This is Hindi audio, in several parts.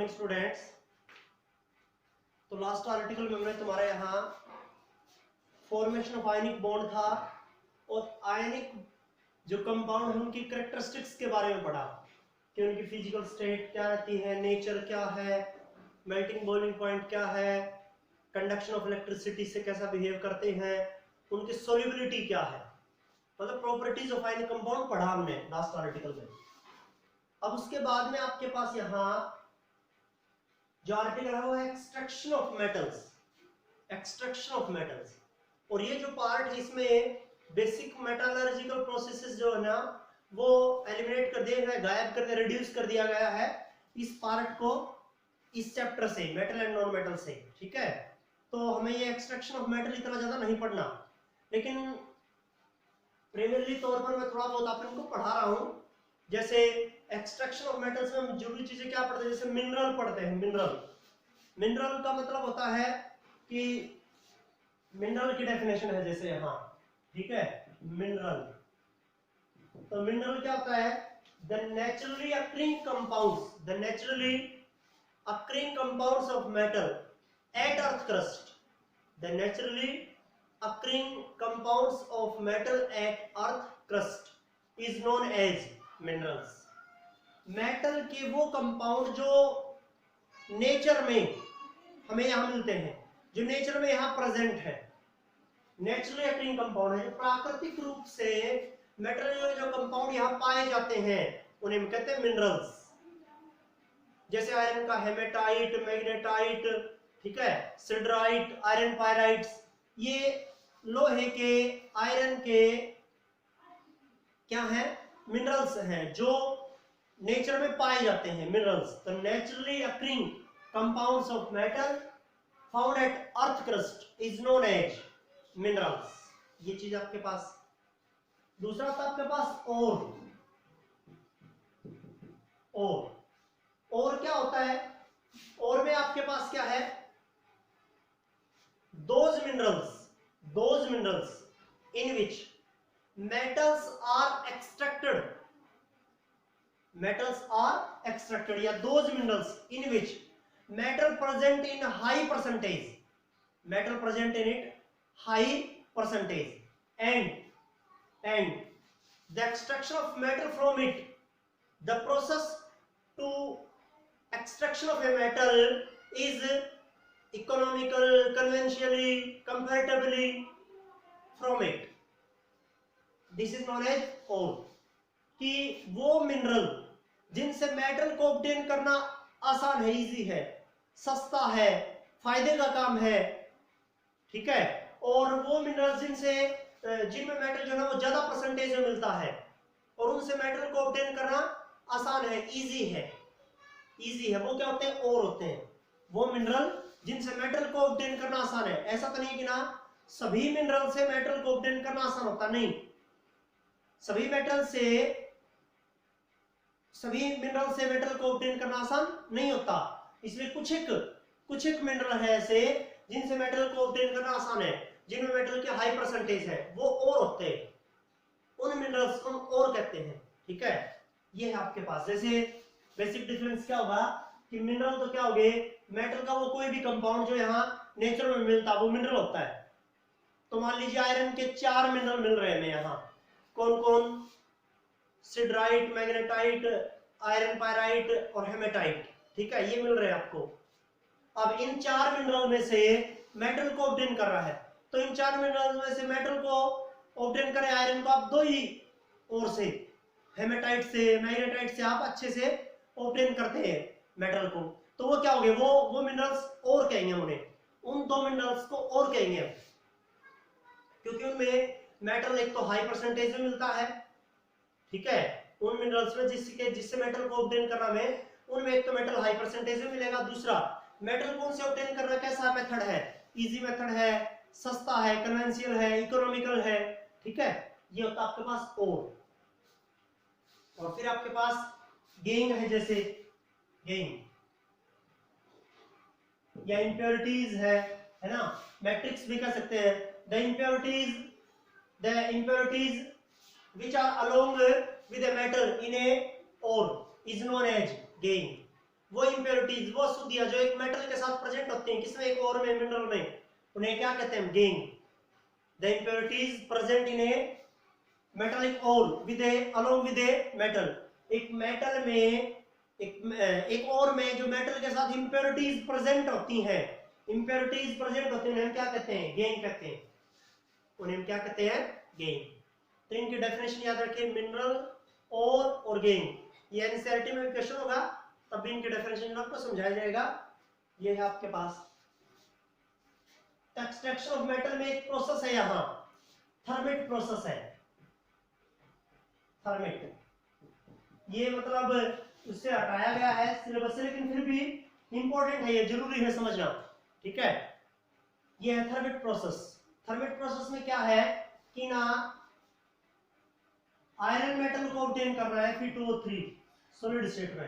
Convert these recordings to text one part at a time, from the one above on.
Morning students. तो लास्ट आर्टिकल में हमने तुम्हारे यहाँ फॉर्मेशन ऑफ आयनिक बॉन्ड था और आयनिक जो कंपाउंड है उनकी कैरेक्टरिस्टिक्स के बारे में पढ़ा कि उनकी फिजिकल स्टेट क्या रहती है, नेचर क्या है, मेल्टिंग बॉइलिंग पॉइंट क्या है, कंडक्शन ऑफ इलेक्ट्रिसिटी से कैसा बिहेव करते हैं, उनकी सोल्युबिलिटी क्या है, मतलब प्रॉपर्टीज ऑफ आयनिक कंपाउंड पढ़ा हमने लास्ट आर्टिकल में। अब उसके बाद में आपके पास यहाँ जो आर्टिकल है वो है extraction of metals, extraction of metals. और ये जो पार्ट है इसमें बेसिक मेटालर्जिकल प्रोसेसेस जो है ना वो एलिमिनेट कर दिए गए, गायब कर दिया, रिड्यूस कर दिया गया है इस पार्ट को, इस चैप्टर से, मेटल एंड नॉन मेटल से। ठीक है, तो हमें ये एक्सट्रैक्शन ऑफ मेटल इतना ज्यादा नहीं पढ़ना, लेकिन प्रीलिमिनरी तौर पर मैं थोड़ा बहुत आप इनको पढ़ा रहा हूँ। जैसे एक्सट्रैक्शन ऑफ मेटल्स में हम जरूरी चीजें क्या पढ़ते हैं, जैसे मिनरल पढ़ते हैं। मिनरल का मतलब होता है कि मिनरल की डेफिनेशन है जैसे यहाँ, ठीक है, मिनरल। तो मिनरल क्या होता है, the naturally occurring compounds, the naturally occurring compounds of metal at earth crust, the naturally occurring compounds of metal at earth crust is known as minerals। Metal के वो कंपाउंड जो नेचर में हमें यहाँ मिलते हैं, जो नेचर में यहाँ प्रेजेंट है, नेचुरली अक्रिंग कंपाउंड है, जो प्राकृतिक रूप से मेटल जो कंपाउंड यहाँ पाए जाते हैं उन्हें हम कहते हैं मिनरल्स। जैसे आयरन का हेमेटाइट, मैग्नेटाइट, ठीक है, सिडराइट, आयरन पायराइट्स, ये लोहे के, आयरन के क्या है, मिनरल्स हैं जो नेचर में पाए जाते हैं, मिनरल्स। तो naturally occurring compounds of metal found at earth crust is known as minerals. ये चीज आपके पास। दूसरा था आपके पास और क्या होता है, और में आपके पास क्या है, those minerals in which metals are extracted, या those minerals in which metal present in high percentage, and the extraction of metal from it, the process to extraction of a metal is economical, conventionally, comparatively from it, this is known as ore। कि वो मिनरल जिनसे मेटल को ऑब्टेन करना आसान है, इजी है, सस्ता है, फायदे का काम है, ठीक है, और वो मिनरल जिनमें मेटल जो है वो ज्यादा परसेंटेज में मिलता है और उनसे मेटल को ऑब्टेन करना आसान है, इजी है, वो क्या होते हैं, ओर होते हैं। वो मिनरल जिनसे मेटल को ऑब्टेन करना आसान है। ऐसा तो नहीं कि ना सभी मिनरल से मेटल को ऑब्टेन करना आसान होता, नहीं, सभी मिनरल से मेटल को ऑब्टेन करना आसान नहीं होता। इसलिए कुछ एक मिनरल है ऐसे जिनसे मेटल को ऑब्टेन करना आसान है, जिनमें मेटल की हाई परसेंटेज है, वो और होते हैं, उन मिनरल्स को और कहते हैं। ठीक है, ये है आपके पास। जैसे बेसिक डिफरेंस क्या होगा कि मिनरल तो क्या हो गए, मेटल का वो कोई भी कंपाउंड जो यहाँ नेचर में मिलता है वो मिनरल होता है। तो मान लीजिए आयरन के 4 मिनरल मिल रहे हैं हमें यहाँ, कौन कौन, सिडराइट, मैग्नेटाइट, आयरन पायराइट और हेमेटाइट, ठीक है, ये मिल रहे हैं आपको। अब इन 4 मिनरल में से मेटल को ऑब्टेन कर रहा है, तो इन 4 मिनरल में से मेटल को ऑब्टेन करें आयरन को आप 2 ही और से, हेमेटाइट से, मैग्नेटाइट से आप अच्छे से ऑब्टेन करते हैं मेटल को, तो वो क्या हो गए, वो मिनरल्स और कहेंगे उन्हें, उन 2 मिनरल्स को और कहेंगे, क्योंकि उनमें मेटल एक तो हाई परसेंटेज में मिलता है, ठीक है, उन मिनरल्स में जिससे मेटल को ऑब्टेन करना में, उनमें एक तो मेटल हाई परसेंटेज में मिलेगा, दूसरा मेटल कौन से ऑब्टेन करना कैसा मेथड है, इजी मेथड है, सस्ता है, कन्वेंशियल है, इकोनॉमिकल है, ठीक है, ये होता है आपके पास और फिर आपके पास गेइंग है, जैसे गेइंग या इम्प्योरिटीज है ना, मैट्रिक्स भी कह सकते हैं। The impurities which are along with a metal in a ore is known as gain। वो इम्प्योरिटीज, वो अशुद्धियां जो एक मेटल के साथ प्रेजेंट होती हैं, किसमें, एक और में, मिनरल में, उन्हें क्या कहते हैं, gangue. The impurities present in a metallic ore with a along with a metal, एक मेटल में एक और में जो मेटल के साथ इम्प्योरिटीज प्रेजेंट होती हैं, इम्प्योरिटीज प्रेजेंट होती हैं, उन्हें क्या कहते हैं, गेन कहते हैं, उन्हें क्या कहते हैं, गेन। तो इनकी डेफिनेशन याद रखिए, मिनरल और गेन। ये एनसीईआरटी में भी क्वेश्चन होगा, तब भी इनकी डेफिनेशन आपको समझाया जाएगा। ये है आपके पास एक्सट्रैक्शन ऑफ मेटल में एक प्रोसेस है, यहां थर्मिट प्रोसेस है, थर्मिट, ये मतलब उससे हटाया गया है सिलेबस से, लेकिन फिर भी इंपॉर्टेंट है, ये जरूरी है समझना, ठीक है। ये है थर्मिट प्रोसेस। थर्मिट प्रोसेस में क्या है कि ना, आयरन मेटल को ऑब्टेन करना है Fe2O3 सॉलिड स्टेट में,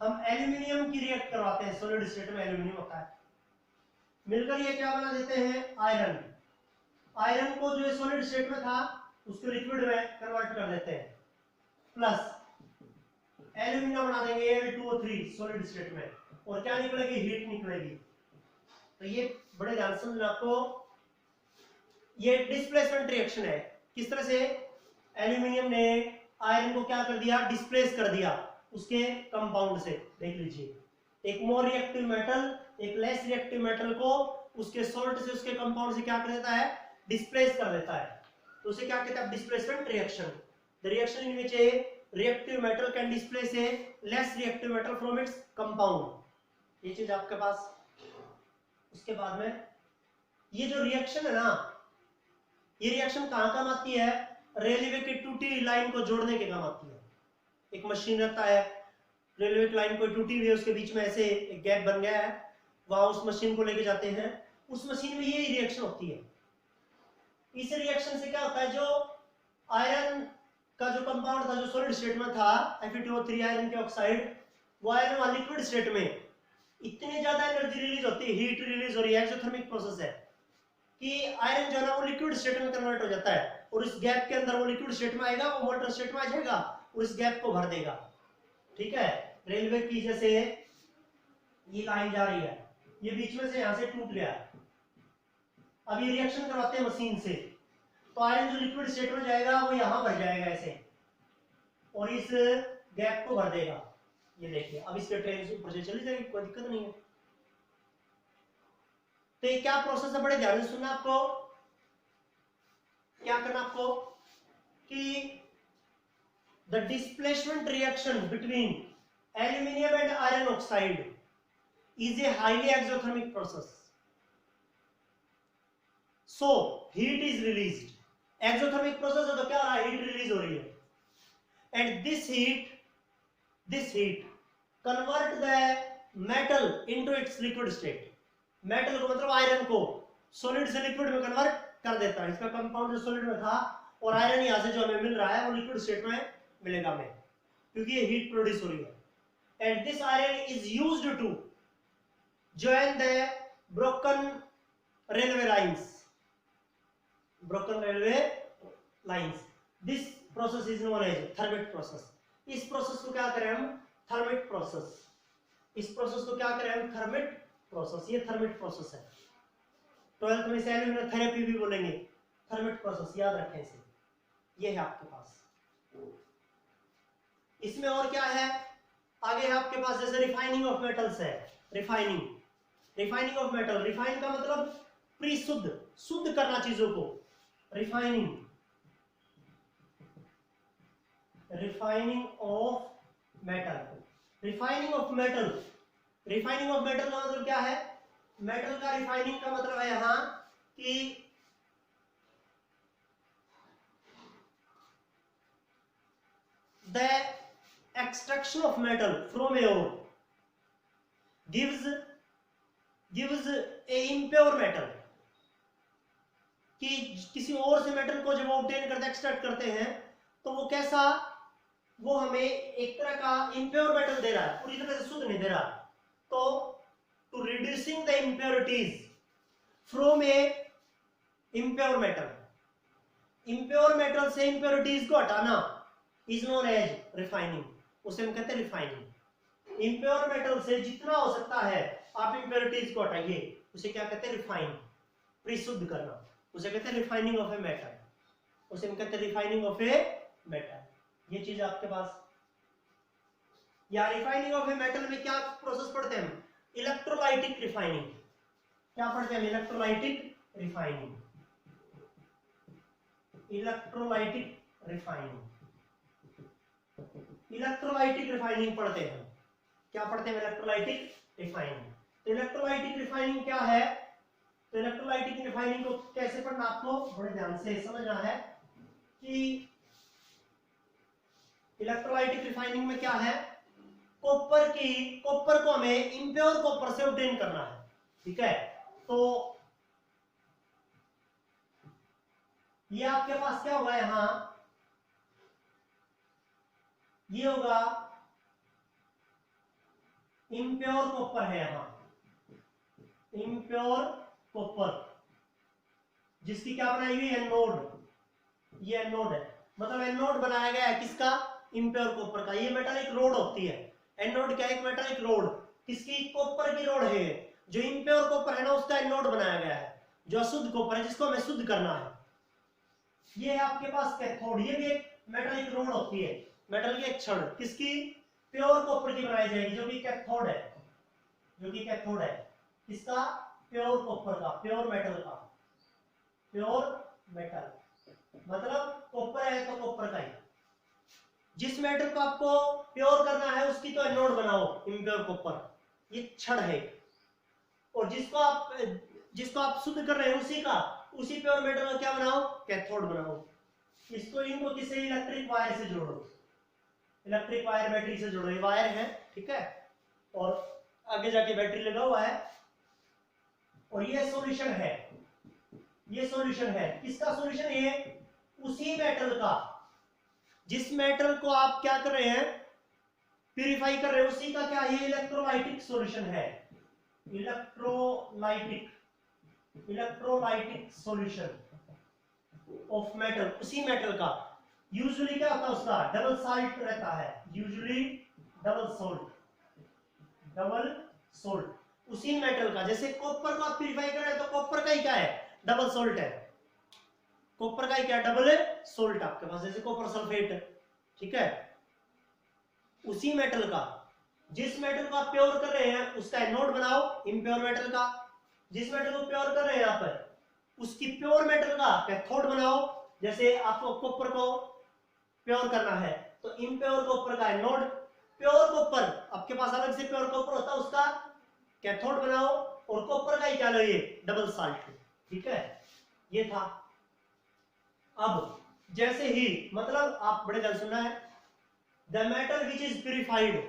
हम एल्यूमिनियम की रिएक्ट करवाते हैं, सॉलिड स्टेट में एल्यूमिनियम होता है, मिलकर ये क्या बना देते हैं, आयरन। आयरन को जो सॉलिड स्टेट में था उसको लिक्विड में कन्वर्ट कर देते हैं, प्लस एल्यूमिनियम बना देंगे Al2O3 सॉलिड स्टेट में, और क्या निकलेगी, हीट निकलेगी। तो ये बड़े ध्यान से समझना आपको, ये डिस्प्लेसमेंट रिएक्शन है। किस तरह से एल्यूमिनियम ने आयरन को क्या कर दिया, डिस्प्लेस कर दिया उसके कंपाउंड से, देख लीजिए, एक मोर रिएक्टिव मेटल एक लेस रिएक्टिव मेटल को उसके सॉल्ट से, उसके कंपाउंड से क्या कर देता है, डिस्प्लेस कर देता है, तो उसे क्या कहते हैं, displacement reaction. The reaction in which A reactive metal can displace a less reactive metal from its compound, ये चीज आपके पास। उसके बाद में ये जो रिएक्शन है ना, ये रिएक्शन कहां काम आती है, रेलवे की टूटी लाइन को जोड़ने के काम आती है। एक मशीन रहता है, रेलवे की लाइन कोई टूटी हुई है, उसके बीच में ऐसे एक गैप बन गया है, वहां उस मशीन को लेके जाते हैं, उस मशीन में ये रिएक्शन होती है। इस रिएक्शन से क्या होता है, जो आयरन का जो कंपाउंड था, जो सॉलिड स्टेट में था Fe2O3 आयरन के ऑक्साइड, वो आयरन वाला लिक्विड स्टेट में इतनी ज्यादा एनर्जी रिलीज होती है, हीट रिलीज हो रही है, एक्सोथर्मिक प्रोसेस है, कि आयरन जो है ना वो लिक्विड स्टेट में कन्वर्ट हो जाता है, और इस गैप के अंदर वो लिक्विड स्टेट में आएगा, वो मोल्टन स्टेट में आ जाएगा और इस गैप को भर देगा, ठीक है। रेलवे की जैसे ये लाइन जा रही है, ये बीच में से यहां से टूट गया, अब ये रिएक्शन करवाते हैं मशीन से, तो आयरन जो लिक्विड स्टेट में जाएगा वो यहां भर जाएगा ऐसे, और इस गैप को भर देगा। ये देखिए, अब इसके ट्रेन ऊपर से चली जाएगी, कोई दिक्कत नहीं है। तो ये क्या प्रोसेस है, बड़े ध्यान से सुनना आपको, क्या करना आपको, कि the displacement reaction between aluminium and iron oxide is a highly exothermic process, so heat is released. Exothermic process है तो क्या हो रहा है, हीट रिलीज हो रही है, and this heat convert the metal into its liquid state। Metal को मतलब आयरन को सॉलिड से लिक्विड में कन्वर्ट कर देता है, इसका कंपाउंड जो सॉलिड में था, और आयरन यहां से जो हमें मिल रहा है वो लिक्विड स्टेट में मिलेगा हमें, क्योंकि ये हीट प्रोड्यूस हो रही है। And this iron is used to join the broken railway lines, broken railway lines. This process is known as thermite process. इस प्रोसेस को क्या करें हम, थर्मिट प्रोसेस। इस प्रोसेस को क्या करें हम, थर्मिट प्रोसेस। ये थर्मिट प्रोसेस है, 12th में से एल्यूमिनियम थेरेपी भी बोलेंगे, थर्मिट प्रोसेस याद रखें इसे। ये है आपके पास, इसमें और क्या है, आगे है आपके पास जैसे रिफाइनिंग ऑफ मेटल्स है, रिफाइनिंग ऑफ मेटल। रिफाइन का मतलब प्री शुद्ध करना चीजों को, refining of metal. Refining of metal का मतलब क्या है, मेटल का रिफाइनिंग का मतलब है यहां कि the extraction of metal from a ore gives a impure metal, कि किसी और से मेटल को जब ऑब्टेन करते एक्सट्रैक्ट करते हैं तो वो कैसा, वो हमें एक तरह का इम्प्योर मेटल दे रहा है, पूरी तरह से शुद्ध नहीं दे रहा। तो to reducing the impurities from a impure metal, impure metal से इम्प्योरिटीज को हटाना इज नोन एज रिफाइनिंग, उसे हम कहते हैं रिफाइनिंग। इम्प्योर मेटल से जितना हो सकता है आप इम्प्योरिटीज को हटाइए, उसे क्या कहते हैं? रिफाइन, परिशुद्ध करना, उसे कहते हैं रिफाइनिंग ऑफ ए मेटल, उसे हम कहते हैं रिफाइनिंग ऑफ ए मेटल। ये चीज आपके पास, या रिफाइनिंग ऑफ ए मेटल में क्या प्रोसेस पढ़ते हैं हम? Electrolytic refining. क्या पढ़ते हैं? Electrolytic refining, electrolytic refining, electrolytic refining पढ़ते हैं। क्या पढ़ते हैं? Electrolytic refining. तो इलेक्ट्रोलाइटिक रिफाइनिंग क्या है? तो इलेक्ट्रोलाइटिक रिफाइनिंग को कैसे पढ़ना आपको बड़े ध्यान से समझना है कि इलेक्ट्रोलाइटिक रिफाइनिंग में क्या है? कॉपर को हमें इम्प्योर कॉपर से ऑब्टेन करना है, ठीक है? तो ये आपके पास क्या होगा? यहां ये होगा इम्प्योर कॉपर है, यहां इम्प्योर कॉपर, जिसकी क्या बनाई हुई है? एनोड। ये एनोड है, मतलब एनोड बनाया गया है किसका? इम्प्योर कॉपर का। ये मेटालिक रोड होती है। एनोड क्या है? एक मेटालिक रोड। किसकी? कॉपर की रोड है। जो इम्प्योर कॉपर है ना, उसका एनोड बनाया गया है। जो अशुद्ध कॉपर है, जिसको हमें शुद्ध करना है, ये है आपके पास कैथोड। ये भी एक मेटालिक रोड होती है, मेटल की एक छड़, किसकी? प्योर कॉपर की बनाई जाएगी, जो कि कैथोड है, जो कि कैथोड है किसका? प्योर कॉपर का, प्योर मेटल का, प्योर मेटल मतलब कॉपर है तो कॉपर का ही। जिस मेटल को आपको प्योर करना है उसकी तो एनोड बनाओ इम्प्योर कॉपर, ये छड़ है। और जिसको आप शुद्ध कर रहे हैं उसी प्योर मेटल का क्या बनाओ? कैथोड बनाओ। इसको इनको किसी इलेक्ट्रिक वायर से जोड़ो, इलेक्ट्रिक वायर बैटरी से जोड़ो। ये वायर है, ठीक है, और आगे जाके बैटरी लगा हुआ है, और ये सॉल्यूशन है, ये सॉल्यूशन है। किसका सॉल्यूशन? ये उसी मेटल का, जिस मेटल को आप क्या कर रहे हैं? प्यूरिफाई कर रहे हैं, उसी का क्या? ये इलेक्ट्रोलाइटिक सॉल्यूशन है, electrolytic, electrolytic solution of metal, उसी मेटल का। यूजुअली क्या होता है उसका? डबल साल्ट रहता है, usually double salt, double salt उसी मेटल का। जैसे कॉपर को आप प्यूरिफाई कर रहे हैं तो कॉपर का ही क्या है? डबल सोल्ट है। कॉपर का ही क्या? डबल सोल्ट आपके पास, जैसे कॉपर सल्फेट, ठीक है, उसी मेटल का। जिस मेटल को आप प्योर कर रहे हैं उसका एनोड बनाओ इम्प्योर मेटल का। जिस मेटल को प्योर कर रहे हैं यहाँ पर, उसकी प्योर मेटल का कैथोड बनाओ। जैसे आपको कॉपर को प्योर करना है तो इम्प्योर कॉपर का एनोड, प्योर कॉपर आपके पास अलग से प्योर कॉपर होता है, उसका कैथोड बनाओ, और कॉपर का ही क्या लो? ये डबल साल्ट, ठीक है, ये था। अब जैसे ही, मतलब आप बड़े ध्यान सुनना है, the metal which is purified,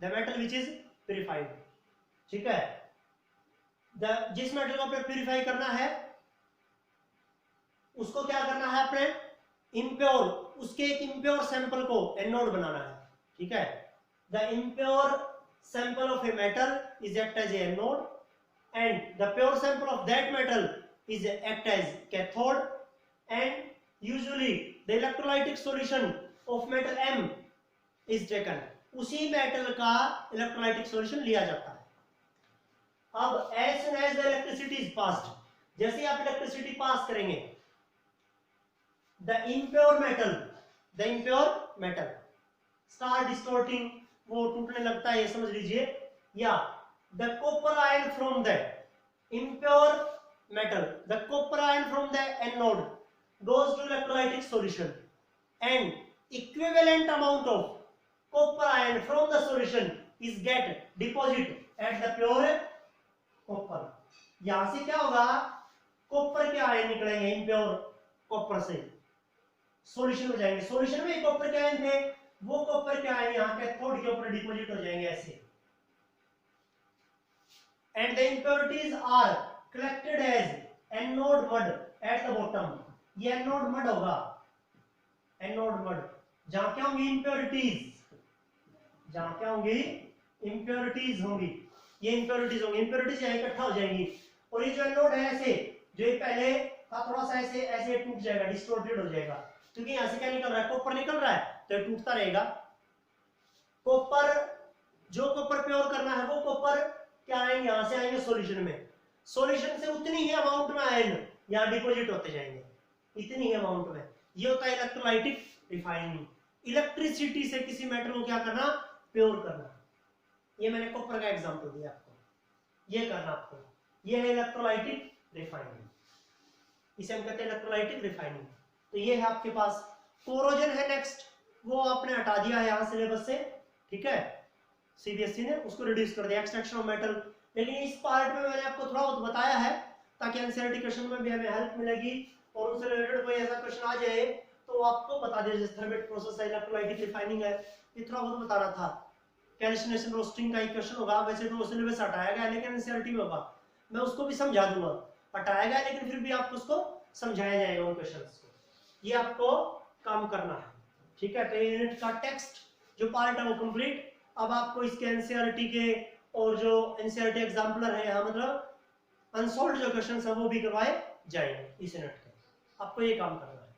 the metal which is purified, ठीक है, जिस मेटल को प्यूरिफाई करना है उसको क्या करना है? अपने इम्प्योर, उसके एक इम्प्योर सैंपल को एनोड बनाना है, ठीक है। The impure sample of a metal is act as anode and the pure sample of that metal is act as cathode, and usually the electrolytic solution of metal M is taken. उसी मेटल का इलेक्ट्रोलाइटिक सॉल्यूशन लिया जाता है। अब as soon as the electricity is passed, जैसे आप इलेक्ट्रिसिटी पास करेंगे, the impure metal start distorting, वो टूटने लगता है, ये समझ लीजिए। या the copper ion from the impure metal, the copper ion from the anode goes to electrolytic solution and equivalent amount of copper ion from the solution is get deposit at the pure copper. यहां से क्या होगा? कॉपर के आयन निकलेंगे इम्प्योर कॉपर से, सॉल्यूशन हो जाएंगे। सॉल्यूशन में कॉपर के आयन थे, वो कॉपर के आयन यहाँ कैथोड के ऊपर डिपॉजिट हो जाएंगे ऐसे, and the impurities are collected as anode mud at the bottom. ये anode mud होगा, anode mud, जहां क्या होंगी? impurities, जहां क्या होंगी? impurities होंगी, ये impurities होंगी, impurities यहाँ इकट्ठा हो जाएंगी। और ये जो anode है ऐसे, जो ये पहले था थोड़ा सा ऐसे ऐसे टूट जाएगा, डिस्टोर्टेड हो जाएगा, क्योंकि यहाँ से क्या निकल रहा है? कॉपर निकल रहा है, तो ये टूटता रहेगा। कॉपर जो कॉपर प्योर करना है वो कॉपर क्या आएंगे, यहां से आएंगे सॉल्यूशन में, सॉल्यूशन से उतनी ही अमाउंट में आयन यहाँ डिपॉजिट होते जाएंगे, इतनी ही अमाउंट में। ये होता है इलेक्ट्रोलाइटिक रिफाइनिंग। इलेक्ट्रिसिटी से किसी मेटल को क्या करना, प्योर करना। ये मैंने कॉपर का एग्जांपल दिया आपको, ये करना आपको। ये है इलेक्ट्रोलाइटिक रिफाइनिंग, इसे हम कहते हैं इलेक्ट्रोलाइटिक रिफाइनिंग। तो ये है आपके पास। कोरोजन है नेक्स्ट, वो आपने हटा दिया है यहाँ सिलेबस से, ठीक है, सीबीएसई ने उसको रिड्यूस कर दिया, एक्सट्रैक्शन ऑफ मेटल। लेकिन इस पार्ट में मैंने आपको थोड़ा बहुत बताया है ताकि एनसीईआरटी क्वेश्चन में भी हमें हेल्प मिलेगी, और उनसे रिलेटेड कोई ऐसा क्वेश्चन आ जाए तो आपको बता दिया, जैसे थर्मेट प्रोसेस है, इलेक्ट्रोलाइटिक रिफाइनिंग है, ये थोड़ा बहुत बताना था। कैल्सिनेशन रोस्टिंग का एक क्वेश्चन होगा, वैसे तो सिलेबस हटाया गया लेकिन एनसीईआरटी में होगा, मैं उसको भी समझा दूंगा, हटाया गया लेकिन फिर भी आपको उसको समझाया जाएगा उन क्वेश्चंस को, ये आपको काम करना है, ठीक है। तो यूनिट का टेक्स्ट जो पार्ट है वो कंप्लीट। अब आपको इसके एनसीईआरटी के और जो एनसीईआरटी एग्जाम्पलर है यहाँ, मतलब अनसॉल्व्ड जो क्वेश्चंस है वो भी करवाए जाएंगे इस यूनिट के, आपको ये काम करना है।